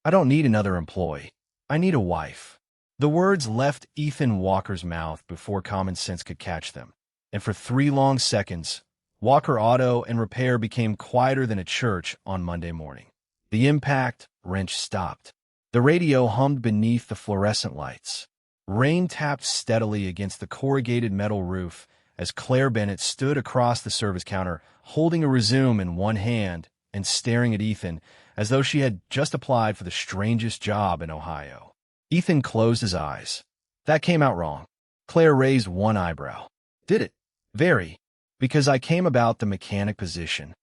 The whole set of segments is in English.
I don't need another employee. I need a wife. The words left Ethan Walker's mouth before common sense could catch them, and for 3 long seconds, Walker Auto and Repair became quieter than a church on Monday morning. The impact wrench stopped. The radio hummed beneath the fluorescent lights. Rain tapped steadily against the corrugated metal roof as Claire Bennett stood across the service counter, holding a resume in one hand and staring at Ethan as though she had just applied for the strangest job in Ohio. Ethan closed his eyes. That came out wrong. Claire raised one eyebrow. Did it? Very. Because I came about the mechanic position.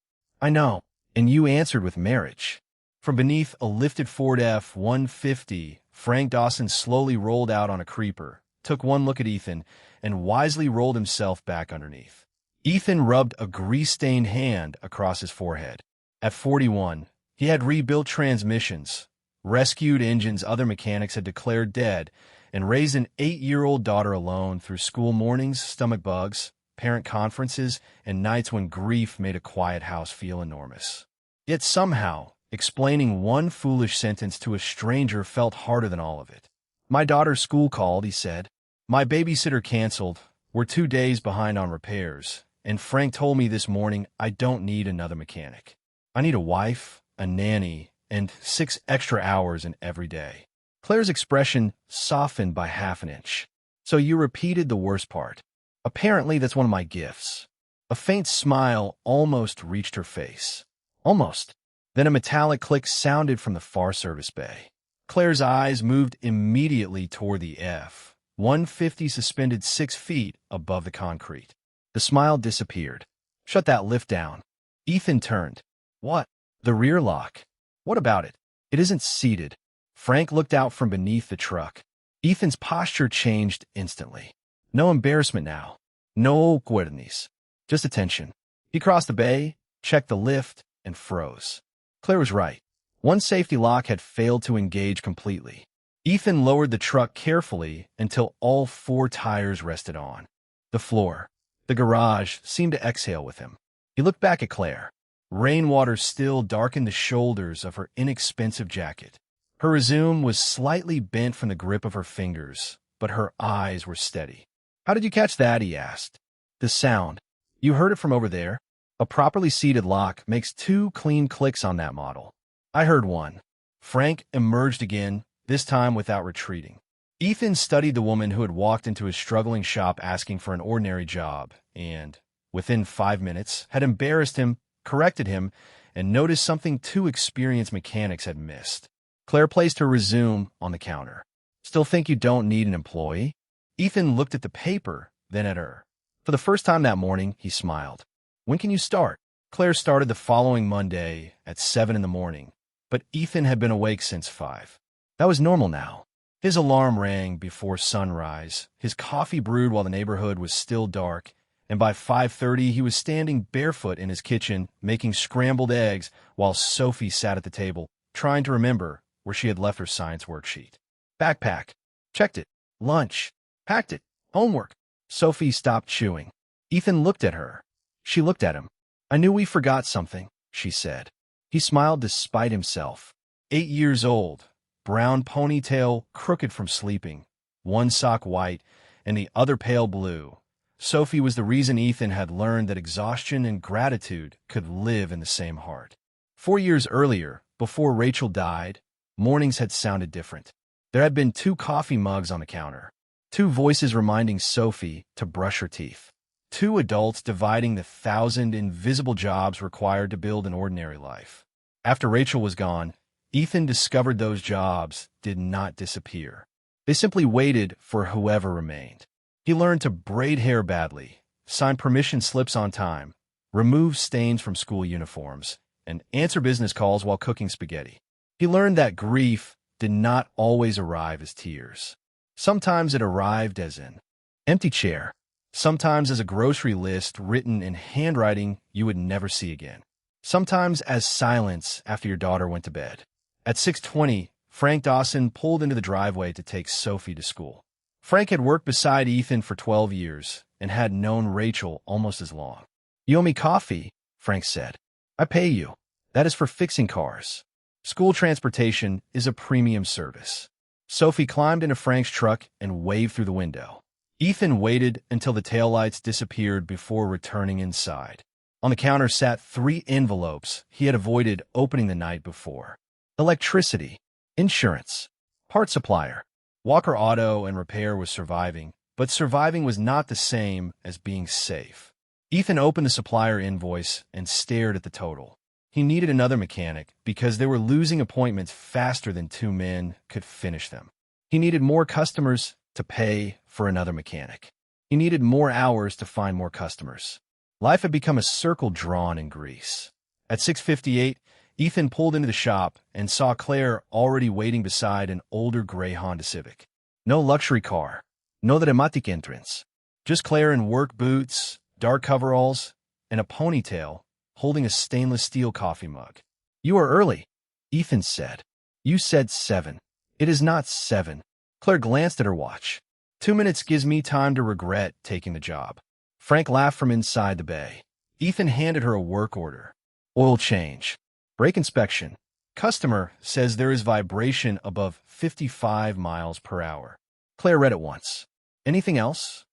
I know. And you answered with marriage. From beneath a lifted Ford F-150, Frank Dawson slowly rolled out on a creeper, took one look at Ethan, and wisely rolled himself back underneath. Ethan rubbed a grease-stained hand across his forehead. At 41, he had rebuilt transmissions, rescued engines other mechanics had declared dead, and raised an 8-year-old daughter alone through school mornings, stomach bugs, parent conferences, and nights when grief made a quiet house feel enormous. Yet somehow, explaining one foolish sentence to a stranger felt harder than all of it. My daughter's school called, he said. My babysitter canceled. We're 2 days behind on repairs, and Frank told me this morning I don't need another mechanic. I need a wife, a nanny, and 6 extra hours in every day. Claire's expression softened by half an inch. So you repeated the worst part. Apparently that's one of my gifts. A faint smile almost reached her face. Almost. Then a metallic click sounded from the far service bay. Claire's eyes moved immediately toward the F-150 suspended 6 feet above the concrete. The smile disappeared. Shut that lift down. Ethan turned. What? The rear lock. What about it? It isn't seated. Frank looked out from beneath the truck. Ethan's posture changed instantly. No embarrassment now. No awkwardness. Just attention. He crossed the bay, checked the lift, and froze. Claire was right. One safety lock had failed to engage completely. Ethan lowered the truck carefully until all 4 tires rested on. The floor, the garage, seemed to exhale with him. He looked back at Claire. Rainwater still darkened the shoulders of her inexpensive jacket. Her resume was slightly bent from the grip of her fingers, but her eyes were steady. How did you catch that? He asked. The sound. You heard it from over there? A properly seated lock makes 2 clean clicks on that model. I heard one. Frank emerged again, this time without retreating. Ethan studied the woman who had walked into his struggling shop asking for an ordinary job and, within 5 minutes, had embarrassed him, corrected him, and noticed something 2 experienced mechanics had missed. Claire placed her resume on the counter. Still think you don't need an employee? Ethan looked at the paper, then at her. For the first time that morning, he smiled. When can you start? Claire started the following Monday at 7 in the morning, but Ethan had been awake since 5. That was normal now. His alarm rang before sunrise, his coffee brewed while the neighborhood was still dark, and by 5:30 he was standing barefoot in his kitchen making scrambled eggs while Sophie sat at the table, trying to remember where she had left her science worksheet. Backpack. Checked it. Lunch. Packed it. Homework. Sophie stopped chewing. Ethan looked at her. She looked at him. I knew we forgot something, she said. He smiled despite himself. 8 years old, brown ponytail crooked from sleeping, one sock white and the other pale blue. Sophie was the reason Ethan had learned that exhaustion and gratitude could live in the same heart. 4 years earlier, before Rachel died, mornings had sounded different. There had been 2 coffee mugs on the counter, 2 voices reminding Sophie to brush her teeth, 2 adults dividing the 1,000 invisible jobs required to build an ordinary life. After Rachel was gone, Ethan discovered those jobs did not disappear. They simply waited for whoever remained. He learned to braid hair badly, sign permission slips on time, remove stains from school uniforms, and answer business calls while cooking spaghetti. He learned that grief did not always arrive as tears. Sometimes it arrived as an empty chair, sometimes as a grocery list written in handwriting you would never see again, sometimes as silence after your daughter went to bed. At 6:20, Frank Dawson pulled into the driveway to take Sophie to school. Frank had worked beside Ethan for 12 years and had known Rachel almost as long. You owe me coffee, Frank said. I pay you. That is for fixing cars. School transportation is a premium service. Sophie climbed into Frank's truck and waved through the window. Ethan waited until the taillights disappeared before returning inside. On the counter sat 3 envelopes he had avoided opening the night before. Electricity, insurance, part supplier. Walker Auto and Repair was surviving, but surviving was not the same as being safe. Ethan opened the supplier invoice and stared at the total. He needed another mechanic because they were losing appointments faster than 2 men could finish them. He needed more customers to pay for another mechanic. He needed more hours to find more customers. Life had become a circle drawn in grease. At 6:58, Ethan pulled into the shop and saw Claire already waiting beside an older gray Honda Civic. No luxury car, no dramatic entrance. Just Claire in work boots, dark coveralls, and a ponytail, holding a stainless steel coffee mug. "You are early," Ethan said. "You said 7. It is not 7. Claire glanced at her watch. 2 minutes gives me time to regret taking the job. Frank laughed from inside the bay. Ethan handed her a work order. Oil change. Brake inspection. Customer says there is vibration above 55 miles per hour. Claire read it once. Anything else?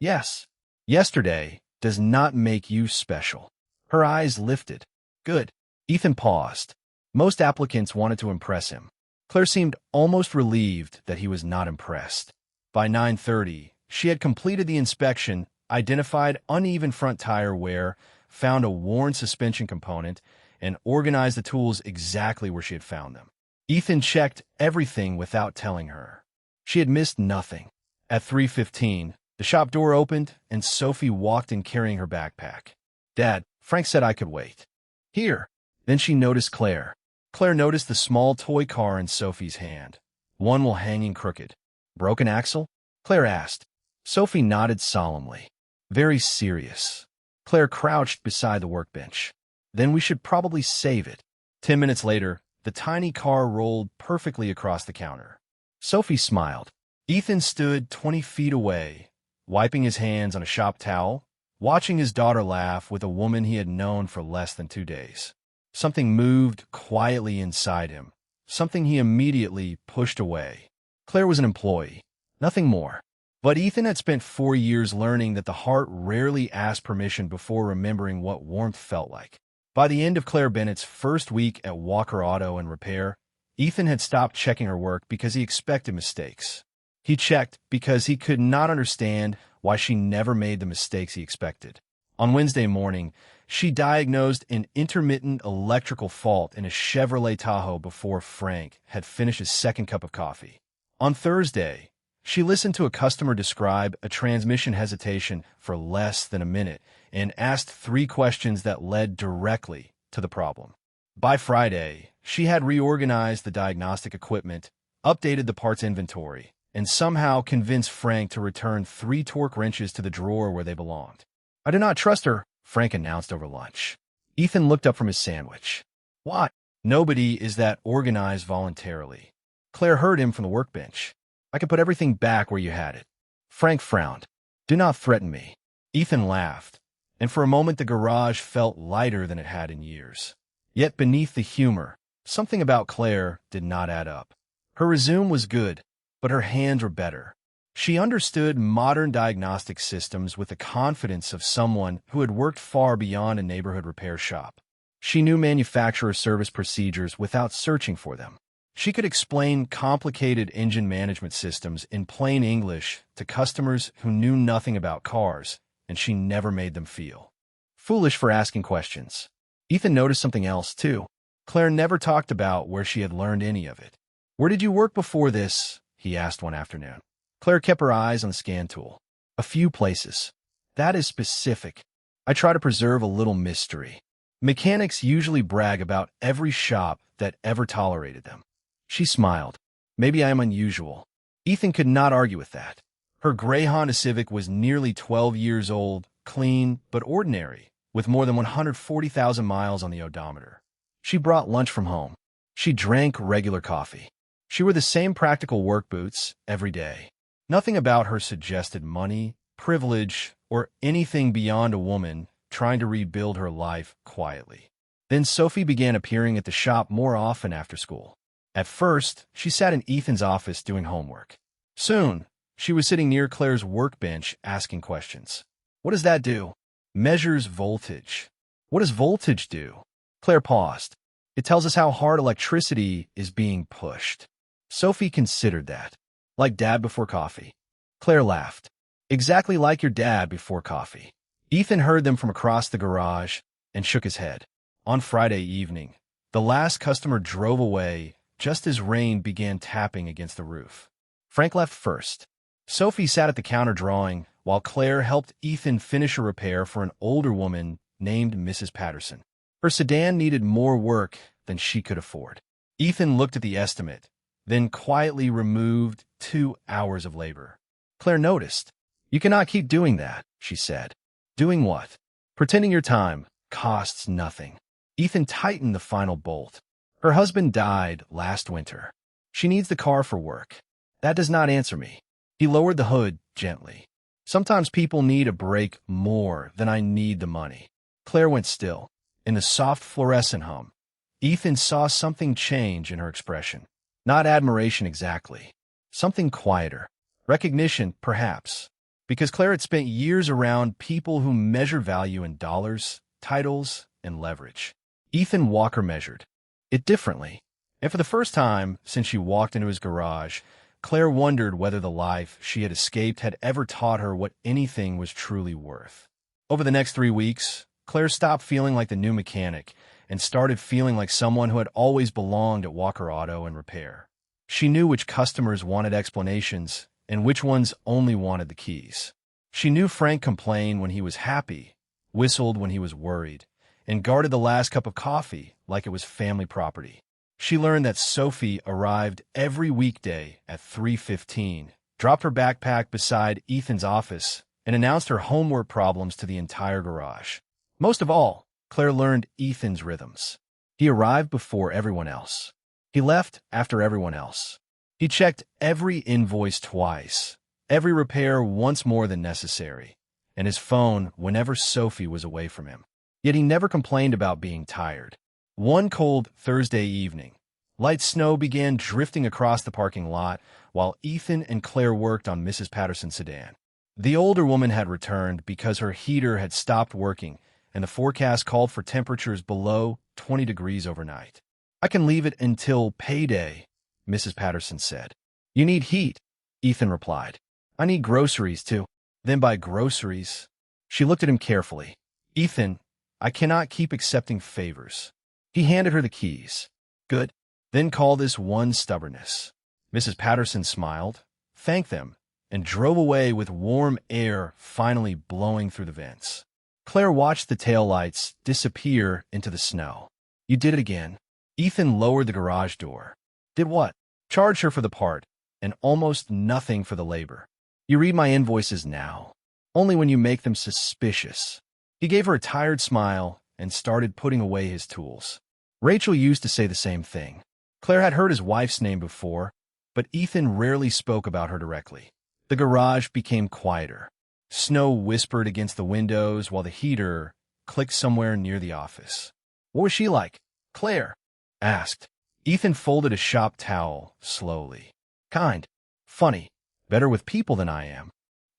Yes. Yesterday does not make you special. Her eyes lifted. Good. Ethan paused. Most applicants wanted to impress him. Claire seemed almost relieved that he was not impressed. By 9:30, she had completed the inspection, identified uneven front tire wear, found a worn suspension component, and organized the tools exactly where she had found them. Ethan checked everything without telling her. She had missed nothing. At 3:15, the shop door opened, and Sophie walked in carrying her backpack. "Dad, Frank said I could wait." "Here." Then she noticed Claire. Claire noticed the small toy car in Sophie's hand. One wheel hanging crooked. "Broken axle?" Claire asked. Sophie nodded solemnly. Very serious. Claire crouched beside the workbench. "Then we should probably save it." 10 minutes later, the tiny car rolled perfectly across the counter. Sophie smiled. Ethan stood 20 feet away, wiping his hands on a shop towel, watching his daughter laugh with a woman he had known for less than 2 days. Something moved quietly inside him, something he immediately pushed away. Claire was an employee, nothing more. But Ethan had spent 4 years learning that the heart rarely asked permission before remembering what warmth felt like. By the end of Claire Bennett's first week at Walker Auto and Repair, Ethan had stopped checking her work because he expected mistakes. He checked because he could not understand why she never made the mistakes he expected. On Wednesday morning, she diagnosed an intermittent electrical fault in a Chevrolet Tahoe before Frank had finished his second cup of coffee. On Thursday, she listened to a customer describe a transmission hesitation for less than a minute and asked 3 questions that led directly to the problem. By Friday, she had reorganized the diagnostic equipment, updated the parts inventory, and somehow convinced Frank to return 3 torque wrenches to the drawer where they belonged. "I do not trust her," Frank announced over lunch. Ethan looked up from his sandwich. "What?" "Nobody is that organized voluntarily." Claire heard him from the workbench. "I can put everything back where you had it." Frank frowned. "Do not threaten me." Ethan laughed, and for a moment the garage felt lighter than it had in years. Yet beneath the humor, something about Claire did not add up. Her resume was good, but her hands were better. She understood modern diagnostic systems with the confidence of someone who had worked far beyond a neighborhood repair shop. She knew manufacturer service procedures without searching for them. She could explain complicated engine management systems in plain English to customers who knew nothing about cars, and she never made them feel foolish for asking questions. Ethan noticed something else, too. Claire never talked about where she had learned any of it. "Where did you work before this?" he asked one afternoon. Claire kept her eyes on the scan tool. "A few places." "That is specific. I try to preserve a little mystery." Mechanics usually brag about every shop that ever tolerated them. She smiled. "Maybe I am unusual." Ethan could not argue with that. Her gray Honda Civic was nearly 12 years old, clean but ordinary, with more than 140,000 miles on the odometer. She brought lunch from home. She drank regular coffee. She wore the same practical work boots every day. Nothing about her suggested money, privilege, or anything beyond a woman trying to rebuild her life quietly. Then Sophie began appearing at the shop more often after school. At first, she sat in Ethan's office doing homework. Soon, she was sitting near Claire's workbench asking questions. What does that do? Measures voltage. What does voltage do? Claire paused. It tells us how hard electricity is being pushed. Sophie considered that. Like dad before coffee. Claire laughed. Exactly like your dad before coffee. Ethan heard them from across the garage and shook his head. On Friday evening, the last customer drove away just as rain began tapping against the roof. Frank left first. Sophie sat at the counter drawing, while Claire helped Ethan finish a repair for an older woman named Mrs. Patterson. Her sedan needed more work than she could afford. Ethan looked at the estimate, then quietly removed 2 hours of labor. Claire noticed. You cannot keep doing that, she said. Doing what? Pretending your time costs nothing. Ethan tightened the final bolt. Her husband died last winter. She needs the car for work. That does not answer me. He lowered the hood gently. Sometimes people need a break more than I need the money. Claire went still. In the soft fluorescent hum, Ethan saw something change in her expression. Not admiration exactly. Something quieter. Recognition, perhaps. Because Claire had spent years around people who measure value in dollars, titles, and leverage. Ethan Walker measured it differently. And for the first time since she walked into his garage, Claire wondered whether the life she had escaped had ever taught her what anything was truly worth. Over the next 3 weeks, Claire stopped feeling like the new mechanic and started feeling like someone who had always belonged at Walker Auto and Repair. She knew which customers wanted explanations and which ones only wanted the keys. She knew Frank complained when he was happy, whistled when he was worried, and guarded the last cup of coffee like it was family property. She learned that Sophie arrived every weekday at 3:15, dropped her backpack beside Ethan's office, and announced her homework problems to the entire garage. Most of all, Claire learned Ethan's rhythms. He arrived before everyone else. He left after everyone else. He checked every invoice twice, every repair once more than necessary, and his phone whenever Sophie was away from him. Yet he never complained about being tired. One cold Thursday evening, light snow began drifting across the parking lot while Ethan and Claire worked on Mrs. Patterson's sedan. The older woman had returned because her heater had stopped working and the forecast called for temperatures below 20 degrees overnight. I can leave it until payday, Mrs. Patterson said. You need heat, Ethan replied. I need groceries too. Then buy groceries. She looked at him carefully. Ethan, I cannot keep accepting favors. He handed her the keys. Good. Then call this one stubbornness. Mrs. Patterson smiled, thanked them, and drove away with warm air finally blowing through the vents. Claire watched the taillights disappear into the snow. You did it again. Ethan lowered the garage door. Did what? Charge her for the part, and almost nothing for the labor. You read my invoices now, only when you make them suspicious. He gave her a tired smile and started putting away his tools. Rachel used to say the same thing. Claire had heard his wife's name before, but Ethan rarely spoke about her directly. The garage became quieter. Snow whispered against the windows while the heater clicked somewhere near the office. What was she like? Claire asked. Ethan folded a shop towel slowly. Kind. Funny. Better with people than I am.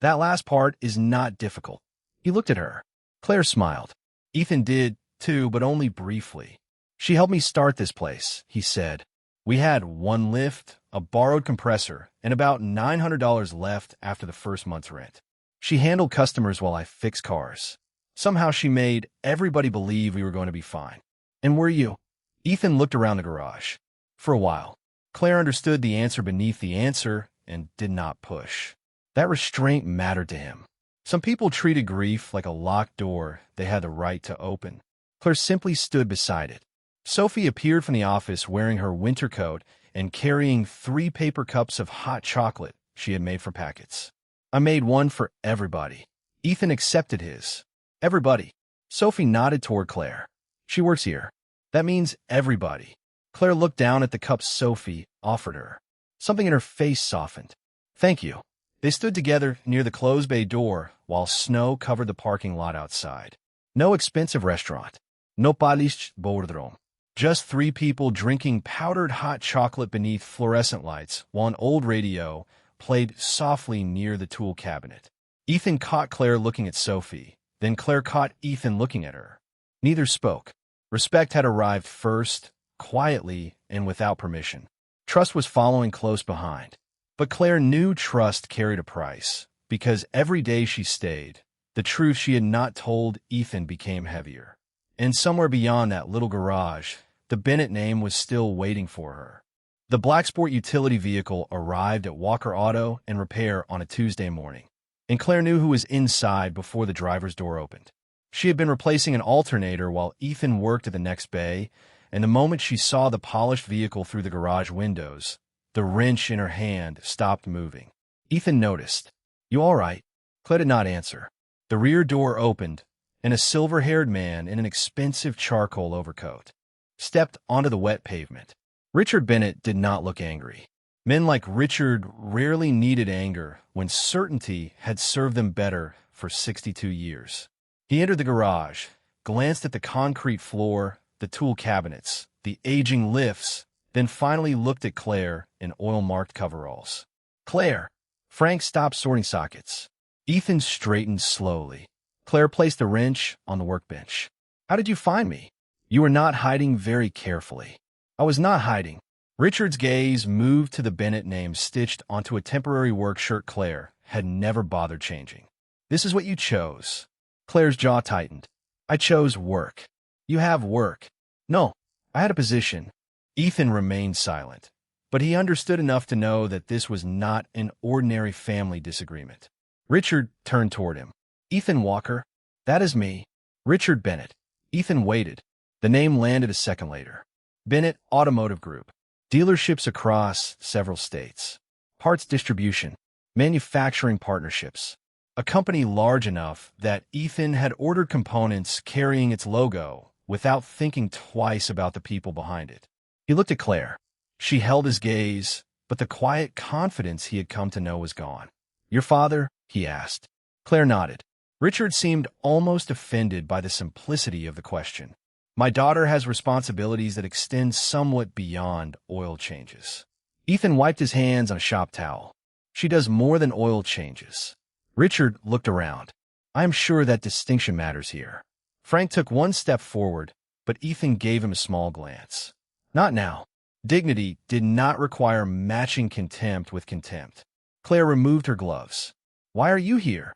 That last part is not difficult. He looked at her. Claire smiled. Ethan did, too, but only briefly. She helped me start this place, he said. We had one lift, a borrowed compressor, and about $900 left after the first month's rent. She handled customers while I fixed cars. Somehow she made everybody believe we were going to be fine. And were you? Ethan looked around the garage. For a while, Claire understood the answer beneath the answer and did not push. That restraint mattered to him. Some people treated grief like a locked door they had the right to open. Claire simply stood beside it. Sophie appeared from the office wearing her winter coat and carrying 3 paper cups of hot chocolate she had made for packets. I made one for everybody. Ethan accepted his. Everybody. Sophie nodded toward Claire. She works here. That means everybody. Claire looked down at the cups Sophie offered her. Something in her face softened. Thank you. They stood together near the closed bay door while snow covered the parking lot outside. No expensive restaurant. No palish bordrom. Just three people drinking powdered hot chocolate beneath fluorescent lights while an old radio played softly near the tool cabinet. Ethan caught Claire looking at Sophie. Then Claire caught Ethan looking at her. Neither spoke. Respect had arrived first, quietly and without permission. Trust was following close behind. But Claire knew trust carried a price, because every day she stayed, the truth she had not told Ethan became heavier. And somewhere beyond that little garage, the Bennett name was still waiting for her. The black sport utility vehicle arrived at Walker Auto and Repair on a Tuesday morning, and Claire knew who was inside before the driver's door opened. She had been replacing an alternator while Ethan worked at the next bay, and the moment she saw the polished vehicle through the garage windows, the wrench in her hand stopped moving. Ethan noticed. "You all right?" Claire did not answer. The rear door opened, and a silver-haired man in an expensive charcoal overcoat stepped onto the wet pavement. Richard Bennett did not look angry. Men like Richard rarely needed anger when certainty had served them better for 62 years. He entered the garage, glanced at the concrete floor, the tool cabinets, the aging lifts, then finally looked at Claire in oil-marked coveralls. "Claire!" Frank stopped sorting sockets. Ethan straightened slowly. Claire placed a wrench on the workbench. "How did you find me?" "You were not hiding very carefully." "I was not hiding." Richard's gaze moved to the Bennett name stitched onto a temporary work shirt Claire had never bothered changing. "This is what you chose." Claire's jaw tightened. "I chose work." "You have work." "No, I had a position." Ethan remained silent, but he understood enough to know that this was not an ordinary family disagreement. Richard turned toward him. "Ethan Walker." "That is me." "Richard Bennett." Ethan waited. The name landed a second later. Bennett Automotive Group. Dealerships across several states. Parts distribution. Manufacturing partnerships. A company large enough that Ethan had ordered components carrying its logo without thinking twice about the people behind it. He looked at Claire. She held his gaze, but the quiet confidence he had come to know was gone. "Your father?" he asked. Claire nodded. Richard seemed almost offended by the simplicity of the question. "My daughter has responsibilities that extend somewhat beyond oil changes." Ethan wiped his hands on a shop towel. "She does more than oil changes." Richard looked around. "I am sure that distinction matters here." Frank took one step forward, but Ethan gave him a small glance. "Not now." Dignity did not require matching contempt with contempt. Claire removed her gloves. "Why are you here?"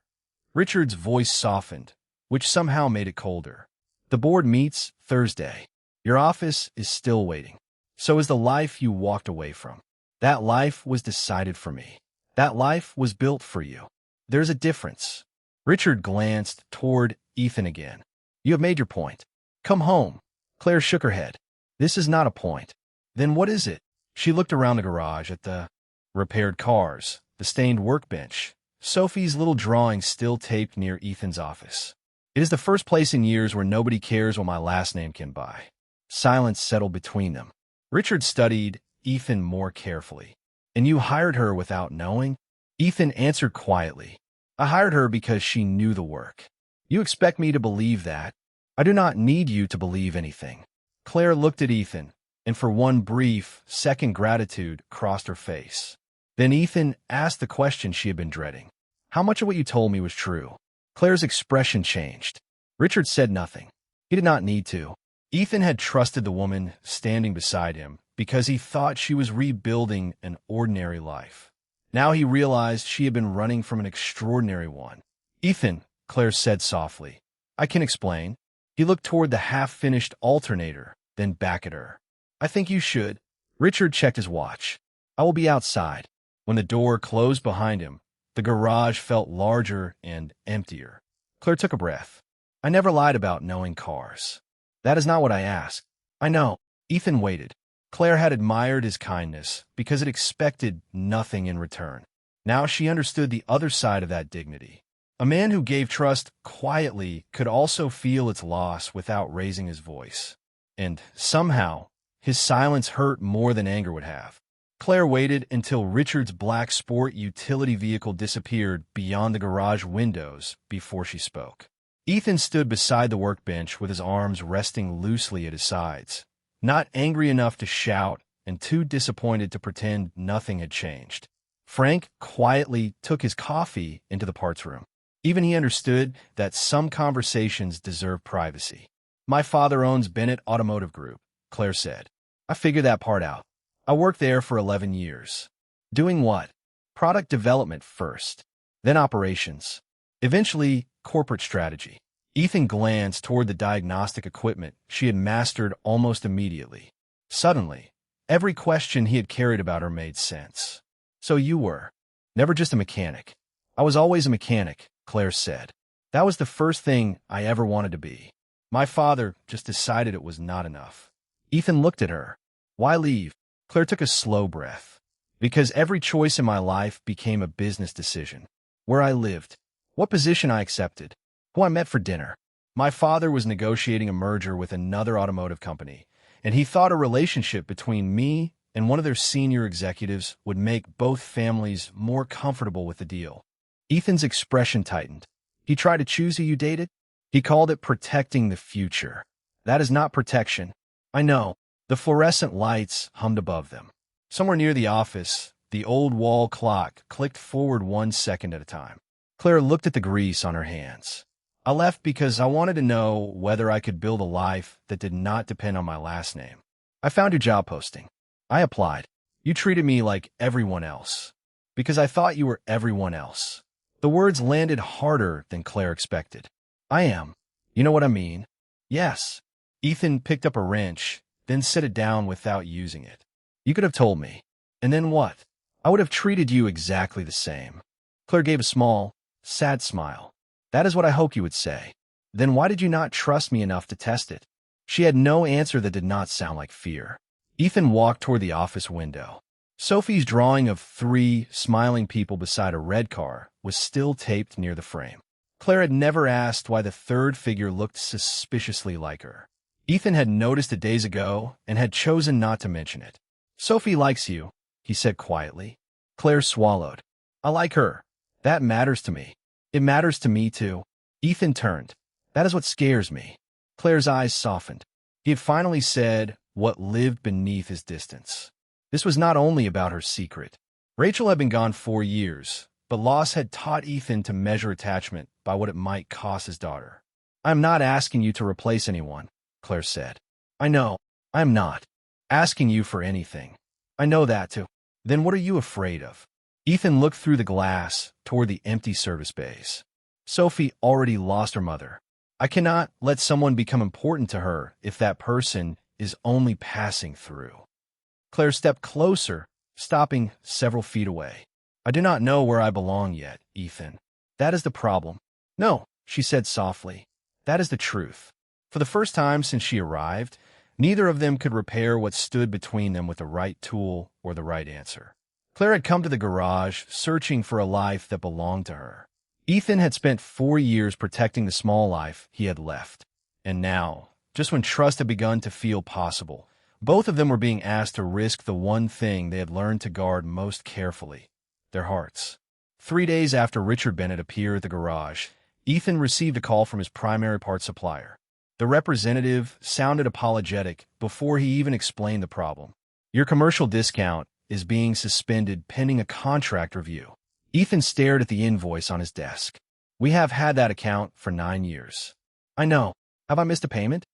Richard's voice softened, which somehow made it colder. "The board meets Thursday. Your office is still waiting. So is the life you walked away from. That life was decided for me. That life was built for you. There's a difference." Richard glanced toward Ethan again. "You have made your point. Come home." Claire shook her head. "This is not a point." "Then what is it?" She looked around the garage at the repaired cars, the stained workbench, Sophie's little drawing still taped near Ethan's office. "It is the first place in years where nobody cares what my last name can buy." Silence settled between them. Richard studied Ethan more carefully. "And you hired her without knowing?" Ethan answered quietly. "I hired her because she knew the work." "You expect me to believe that?" "I do not need you to believe anything." Claire looked at Ethan, and for one brief second gratitude crossed her face. Then Ethan asked the question she had been dreading. "How much of what you told me was true?" Claire's expression changed. Richard said nothing. He did not need to. Ethan had trusted the woman standing beside him because he thought she was rebuilding an ordinary life. Now he realized she had been running from an extraordinary one. "Ethan," Claire said softly, "I can explain." He looked toward the half-finished alternator, then back at her. "I think you should." Richard checked his watch. "I will be outside." When the door closed behind him, the garage felt larger and emptier. Claire took a breath. "I never lied about knowing cars." "That is not what I asked." "I know." Ethan waited. Claire had admired his kindness because it expected nothing in return. Now she understood the other side of that dignity. A man who gave trust quietly could also feel its loss without raising his voice. And somehow, his silence hurt more than anger would have. Claire waited until Richard's black sport utility vehicle disappeared beyond the garage windows before she spoke. Ethan stood beside the workbench with his arms resting loosely at his sides, not angry enough to shout and too disappointed to pretend nothing had changed. Frank quietly took his coffee into the parts room. Even he understood that some conversations deserve privacy. "My father owns Bennett Automotive Group," Claire said. "I figured that part out. I worked there for 11 years. Doing what? Product development first, then operations, eventually corporate strategy." Ethan glanced toward the diagnostic equipment she had mastered almost immediately. Suddenly, every question he had carried about her made sense. "So you were never just a mechanic." "I was always a mechanic," Claire said. "That was the first thing I ever wanted to be. My father just decided it was not enough." Ethan looked at her. "Why leave?" Claire took a slow breath. "Because every choice in my life became a business decision. Where I lived, what position I accepted, who I met for dinner. My father was negotiating a merger with another automotive company, and he thought a relationship between me and one of their senior executives would make both families more comfortable with the deal." Ethan's expression tightened. "He tried to choose who you dated?" "He called it protecting the future. That is not protection." "I know." The fluorescent lights hummed above them. Somewhere near the office, the old wall clock clicked forward 1 second at a time. Claire looked at the grease on her hands. "I left because I wanted to know whether I could build a life that did not depend on my last name. I found your job posting. I applied. You treated me like everyone else. Because I thought you were everyone else." The words landed harder than Claire expected. "I am. You know what I mean?" "Yes." Ethan picked up a wrench, then set it down without using it. "You could have told me. And then what?" "I would have treated you exactly the same." Claire gave a small, sad smile. "That is what I hoped you would say. Then why did you not trust me enough to test it?" She had no answer that did not sound like fear. Ethan walked toward the office window. Sophie's drawing of 3 smiling people beside a red car was still taped near the frame. Claire had never asked why the third figure looked suspiciously like her. Ethan had noticed it days ago and had chosen not to mention it. "Sophie likes you," he said quietly. Claire swallowed. "I like her. That matters to me. It matters to me, too." Ethan turned. "That is what scares me." Claire's eyes softened. He had finally said what lived beneath his distance. This was not only about her secret. Rachel had been gone 4 years, but loss had taught Ethan to measure attachment by what it might cost his daughter. "I am not asking you to replace anyone," Claire said. "I know. I am not asking you for anything. I know that too." "Then what are you afraid of?" Ethan looked through the glass toward the empty service bays. "Sophie already lost her mother. I cannot let someone become important to her if that person is only passing through." Claire stepped closer, stopping several feet away. "I do not know where I belong yet, Ethan. That is the problem." "No," she said softly. "That is the truth." For the first time since she arrived, neither of them could repair what stood between them with the right tool or the right answer. Claire had come to the garage searching for a life that belonged to her. Ethan had spent 4 years protecting the small life he had left. And now, just when trust had begun to feel possible, both of them were being asked to risk the one thing they had learned to guard most carefully, their hearts. 3 days after Richard Bennett appeared at the garage, Ethan received a call from his primary parts supplier. The representative sounded apologetic before he even explained the problem. "Your commercial discount is being suspended pending a contract review." Ethan stared at the invoice on his desk. "We have had that account for 9 years." "I know. Have I missed a payment?"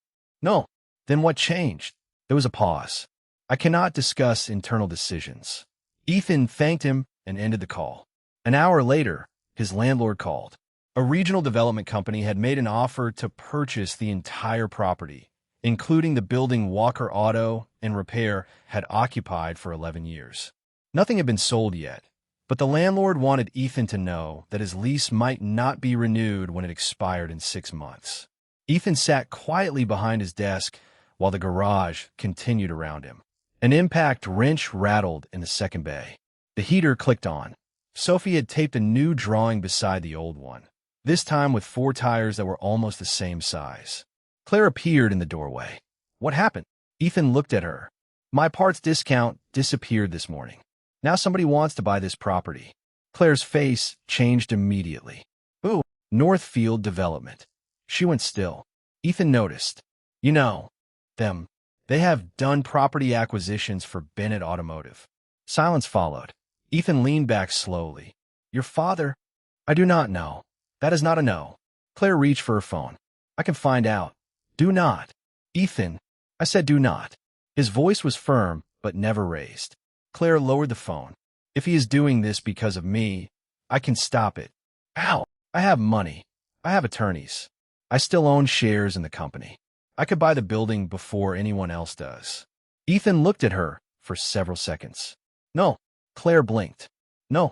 "No." "Then what changed?" There was a pause. "I cannot discuss internal decisions." Ethan thanked him and ended the call. An hour later, his landlord called. A regional development company had made an offer to purchase the entire property, including the building Walker Auto and Repair had occupied for 11 years. Nothing had been sold yet, but the landlord wanted Ethan to know that his lease might not be renewed when it expired in 6 months. Ethan sat quietly behind his desk while the garage continued around him. An impact wrench rattled in the second bay. The heater clicked on. Sophie had taped a new drawing beside the old one, this time with 4 tires that were almost the same size. Claire appeared in the doorway. "What happened?" Ethan looked at her. "My parts discount disappeared this morning. Now somebody wants to buy this property." Claire's face changed immediately. "Ooh, Northfield Development." She went still. Ethan noticed. You know, them. They have done property acquisitions for Bennett Automotive. Silence followed. Ethan leaned back slowly. Your father? I do not know. That is not a no. Claire reached for her phone. I can find out. Do not. Ethan, I said do not. His voice was firm, but never raised. Claire lowered the phone. If he is doing this because of me, I can stop it. How? I have money. I have attorneys. I still own shares in the company. I could buy the building before anyone else does. Ethan looked at her for several seconds. No. Claire blinked. No.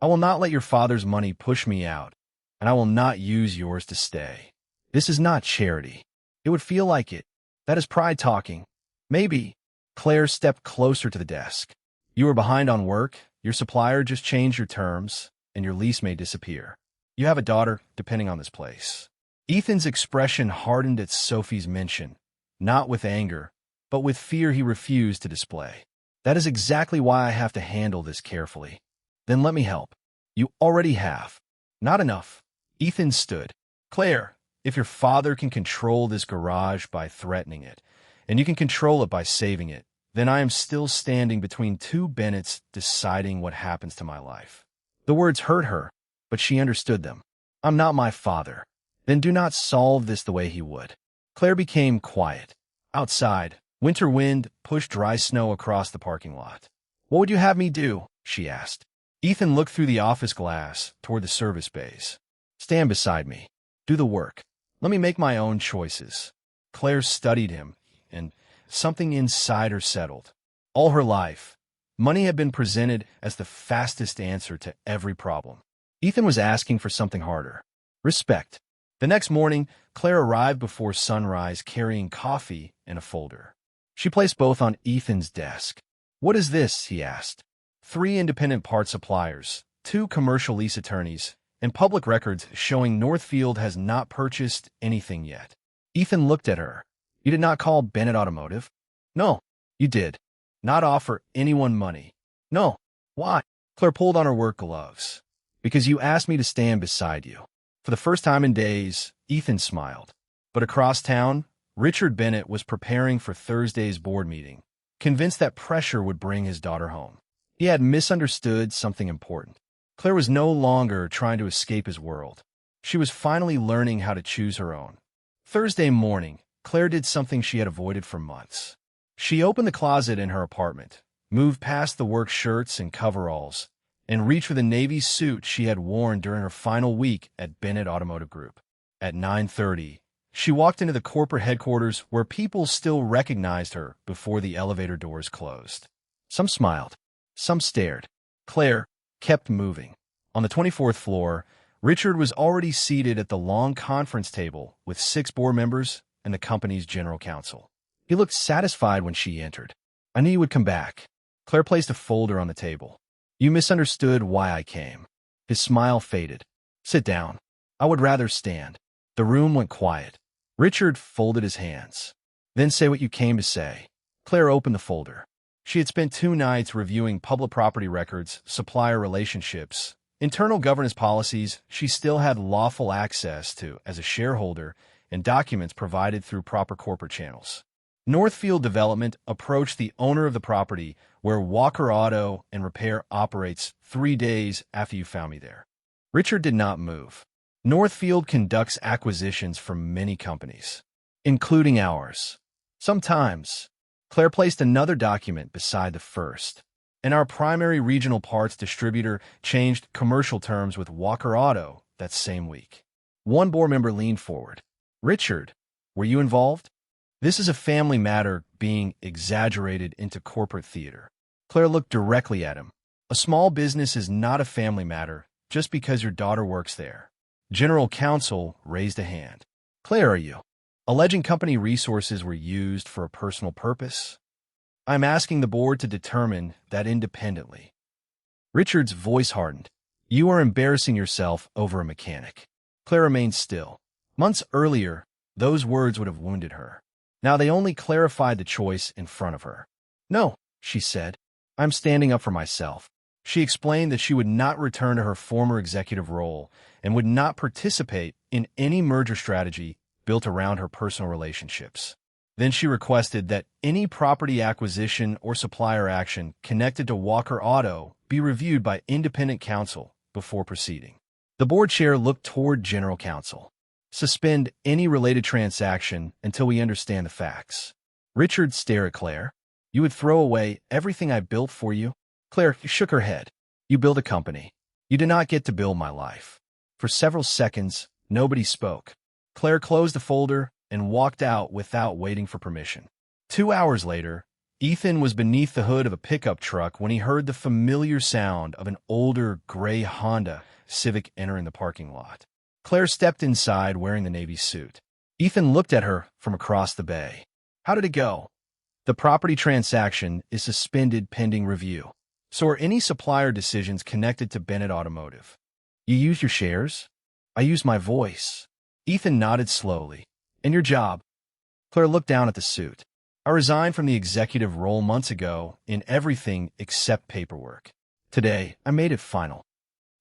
I will not let your father's money push me out, and I will not use yours to stay. This is not charity. It would feel like it. That is pride talking. Maybe. Claire stepped closer to the desk. You are behind on work, your supplier just changed your terms, and your lease may disappear. You have a daughter depending on this place. Ethan's expression hardened at Sophie's mention, not with anger, but with fear he refused to display. That is exactly why I have to handle this carefully. Then let me help. You already have. Not enough. Ethan stood. Claire, if your father can control this garage by threatening it, and you can control it by saving it, then I am still standing between two Bennetts deciding what happens to my life. The words hurt her, but she understood them. I'm not my father. Then do not solve this the way he would. Claire became quiet. Outside, winter wind pushed dry snow across the parking lot. What would you have me do? She asked. Ethan looked through the office glass toward the service bays. Stand beside me. Do the work. Let me make my own choices. Claire studied him, and something inside her settled. All her life, money had been presented as the fastest answer to every problem. Ethan was asking for something harder. Respect. The next morning, Claire arrived before sunrise carrying coffee and a folder. She placed both on Ethan's desk. What is this? He asked. 3 independent part suppliers, 2 commercial lease attorneys, and public records showing Northfield has not purchased anything yet. Ethan looked at her. You did not call Bennett Automotive? No, you did. Not offer anyone money. No. Why? Claire pulled on her work gloves. Because you asked me to stand beside you. For the first time in days, Ethan smiled. But across town, Richard Bennett was preparing for Thursday's board meeting, convinced that pressure would bring his daughter home. He had misunderstood something important. Claire was no longer trying to escape his world. She was finally learning how to choose her own. Thursday morning, Claire did something she had avoided for months. She opened the closet in her apartment, moved past the work shirts and coveralls, and reached for the navy suit she had worn during her final week at Bennett Automotive Group. At 9:30, she walked into the corporate headquarters where people still recognized her before the elevator doors closed. Some smiled. Some stared. Claire kept moving. On the 24th floor, Richard was already seated at the long conference table with 6 board members and the company's general counsel. He looked satisfied when she entered. I knew you would come back. Claire placed a folder on the table. You misunderstood why I came. His smile faded. Sit down. I would rather stand. The room went quiet. Richard folded his hands. Then say what you came to say. Claire opened the folder. She had spent 2 nights reviewing public property records, supplier relationships, internal governance policies she still had lawful access to as a shareholder, and documents provided through proper corporate channels. Northfield Development approached the owner of the property where Walker Auto and Repair operates 3 days after you found me there. Richard did not move. Northfield conducts acquisitions from many companies, including ours. Sometimes, Claire placed another document beside the first, and our primary regional parts distributor changed commercial terms with Walker Auto that same week. One board member leaned forward. Richard, were you involved? This is a family matter being exaggerated into corporate theater. Claire looked directly at him. A small business is not a family matter just because your daughter works there. General counsel raised a hand. Claire, are you alleging company resources were used for a personal purpose? I'm asking the board to determine that independently. Richard's voice hardened. You are embarrassing yourself over a mechanic. Claire remained still. Months earlier, those words would have wounded her. Now they only clarified the choice in front of her. No, she said. I'm standing up for myself. She explained that she would not return to her former executive role and would not participate in any merger strategy built around her personal relationships. Then she requested that any property acquisition or supplier action connected to Walker Auto be reviewed by independent counsel before proceeding. The board chair looked toward general counsel. Suspend any related transaction until we understand the facts. Richard stared at Claire. You would throw away everything I built for you? Claire shook her head. You build a company. You do not get to build my life. For several seconds, nobody spoke. Claire closed the folder and walked out without waiting for permission. 2 hours later, Ethan was beneath the hood of a pickup truck when he heard the familiar sound of an older gray Honda Civic entering the parking lot. Claire stepped inside wearing the Navy suit. Ethan looked at her from across the bay. How did it go? The property transaction is suspended pending review. So are any supplier decisions connected to Bennett Automotive? You use your shares? I use my voice. Ethan nodded slowly. And your job? Claire looked down at the suit. I resigned from the executive role months ago in everything except paperwork. Today, I made it final.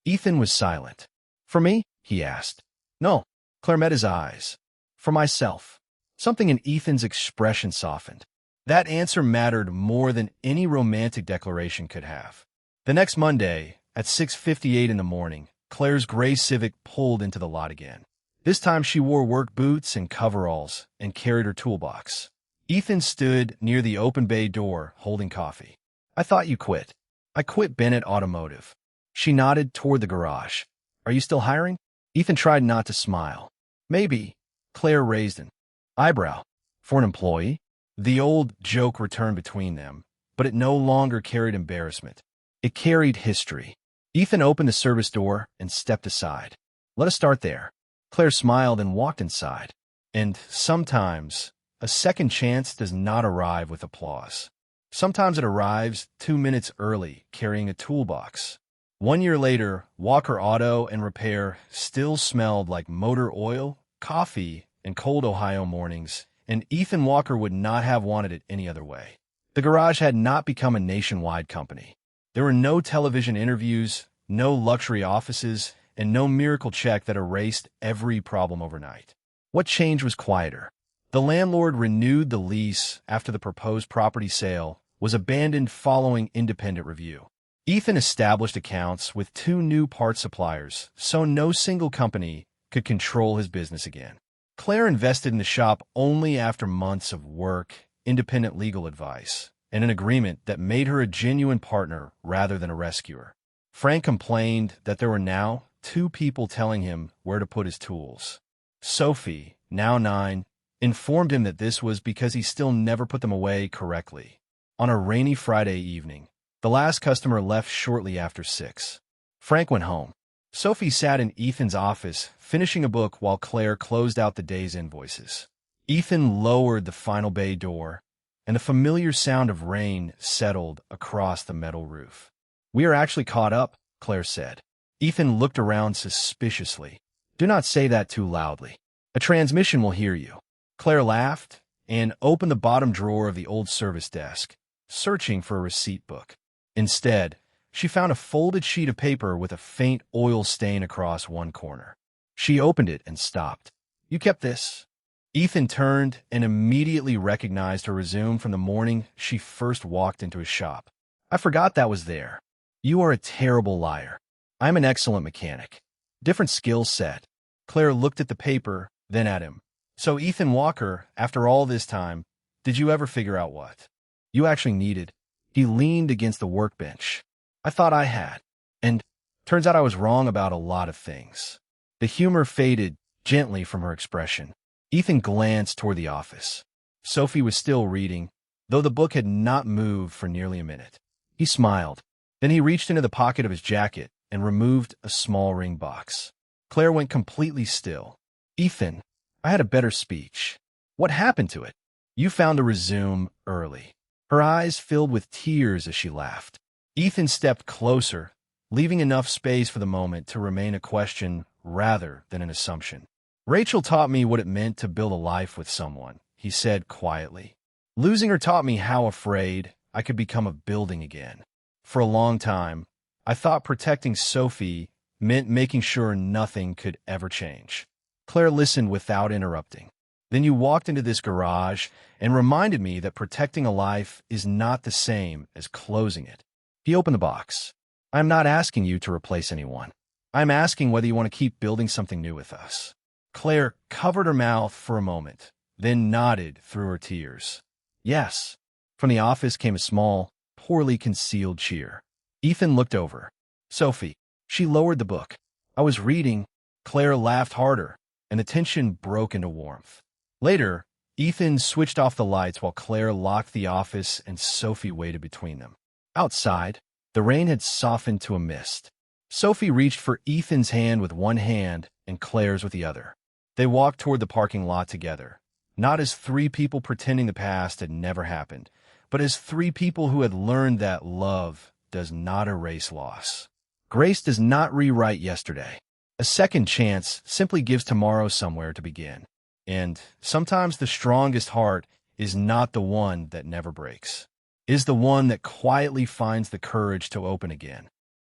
Ethan was silent. For me? He asked. No. Claire met his eyes. For myself. Something in Ethan's expression softened. That answer mattered more than any romantic declaration could have. The next Monday, at 6:58 in the morning, Claire's gray Civic pulled into the lot again. This time she wore work boots and coveralls and carried her toolbox. Ethan stood near the open bay door, holding coffee. I thought you quit. I quit Bennett Automotive. She nodded toward the garage. Are you still hiring? Ethan tried not to smile. Maybe. Claire raised an eyebrow. For an employee? The old joke returned between them, but it no longer carried embarrassment. It carried history. Ethan opened the service door and stepped aside. Let us start there. Claire smiled and walked inside. And sometimes, a second chance does not arrive with applause. Sometimes it arrives 2 minutes early, carrying a toolbox. 1 year later, Walker Auto and Repair still smelled like motor oil, coffee, and cold Ohio mornings, and Ethan Walker would not have wanted it any other way. The garage had not become a nationwide company. There were no television interviews, no luxury offices, and no miracle check that erased every problem overnight. What changed was quieter. The landlord renewed the lease after the proposed property sale was abandoned following independent review. Ethan established accounts with 2 new parts suppliers, so no single company could control his business again. Claire invested in the shop only after months of work, independent legal advice, and an agreement that made her a genuine partner rather than a rescuer. Frank complained that there were now 2 people telling him where to put his tools. Sophie, now 9, informed him that this was because he still never put them away correctly. On a rainy Friday evening, the last customer left shortly after 6. Frank went home. Sophie sat in Ethan's office, finishing a book while Claire closed out the day's invoices. Ethan lowered the final bay door, and the familiar sound of rain settled across the metal roof. We are actually caught up, Claire said. Ethan looked around suspiciously. Do not say that too loudly. A transmission will hear you. Claire laughed and opened the bottom drawer of the old service desk, searching for a receipt book. Instead, she found a folded sheet of paper with a faint oil stain across one corner. She opened it and stopped. You kept this? Ethan turned and immediately recognized her resume from the morning she first walked into his shop. I forgot that was there. You are a terrible liar. I'm an excellent mechanic. Different skill set. Claire looked at the paper, then at him. So Ethan Walker, after all this time, did you ever figure out what you actually needed? He leaned against the workbench. I thought I had. And turns out I was wrong about a lot of things. The humor faded gently from her expression. Ethan glanced toward the office. Sophie was still reading, though the book had not moved for nearly a minute. He smiled. Then he reached into the pocket of his jacket and removed a small ring box. Claire went completely still. Ethan, I had a better speech. What happened to it? You found a resume early. Her eyes filled with tears as she laughed. Ethan stepped closer, leaving enough space for the moment to remain a question rather than an assumption. Rachel taught me what it meant to build a life with someone, he said quietly. Losing her taught me how afraid I could become of building again. For a long time, I thought protecting Sophie meant making sure nothing could ever change. Claire listened without interrupting. Then you walked into this garage and reminded me that protecting a life is not the same as closing it. He opened the box. I'm not asking you to replace anyone. I'm asking whether you want to keep building something new with us. Claire covered her mouth for a moment, then nodded through her tears. Yes. From the office came a small, poorly concealed cheer. Ethan looked over. Sophie. She lowered the book. I was reading. Claire laughed harder, and the tension broke into warmth. Later, Ethan switched off the lights while Claire locked the office and Sophie waited between them. Outside, the rain had softened to a mist. Sophie reached for Ethan's hand with one hand and Claire's with the other. They walked toward the parking lot together, not as three people pretending the past had never happened, but as three people who had learned that love does not erase loss. Grace does not rewrite yesterday. A second chance simply gives tomorrow somewhere to begin. And sometimes the strongest heart is not the one that never breaks. It is the one that quietly finds the courage to open again.